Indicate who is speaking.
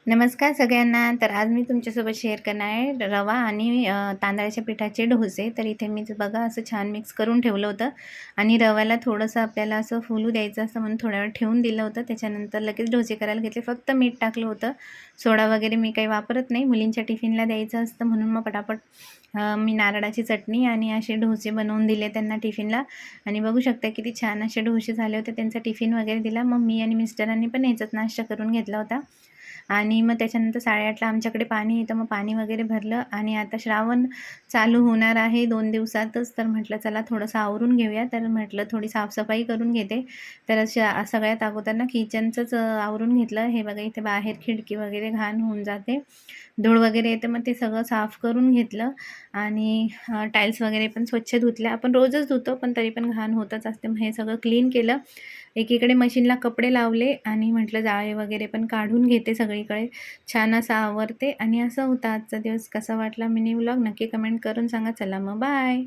Speaker 1: नमस्कार सगळ्यांना. तर आज मी तुमच्यासोबत शेअर करणार आहे रवा आणि तांदळाच्या पिठाचे डोसे. तर इथे मी बघा असं छान मिक्स करून ठेवलं होतं आणि रव्याला थोडंसं आपल्याला असं फुलू द्यायचं असं म्हणून थोडा वेळ ठेवून दिलं होतं. त्याच्यानंतर लगेच डोसे करायला घेतले. फक्त मीठ टाकलं होतं. सोडा वगैरे मी काही वापरत नाही. मुलींच्या टिफिनला द्यायचं असतं म्हणून मग पटापट मी नारळाची चटणी आणि असे डोसे बनवून दिले त्यांना टिफिनला. आणि बघू शकता किती छान असे डोसे झाले होते. त्यांचा टिफिन वगैरे दिला. मग मी आणि मिस्टरांनी पण ह्याचाच नाश्ता करून घेतला होता. आणि मग त्याच्यानंतर 8:30ला आमच्याकडे पाणी येतं. मग पाणी वगैरे भरलं आणि आता श्रावण चालू होणार आहे 2 दिवसातच. तर म्हटलं चला थोडंसं आवरून घेऊया. तर म्हटलं थोडी साफसफाई करून घेते. तर अशा सगळ्यात अगोदर ना किचनचंच आवरून घेतलं. हे बघा इथे बाहेर खिडकी वगैरे घाण होऊन जाते. धूळ वगैरे येते. मग ते सगळं साफ करून घेतलं आणि टाईल्स वगैरे पण स्वच्छ धुतल्या. आपण रोजच धुतो, पण तरी पण घाण होतच असते. मग हे सगळं क्लीन केलं. एकीकडे मशीनला कपडे लावले आणि म्हटलं जाळे वगैरे पण काढून घेते सगळीकडे. छान असं आवरते आणि असं होतं आजचा दिवस. कसा वाटला मिनी व्लॉग नक्की कमेंट करून सांगा. चला मग बाय.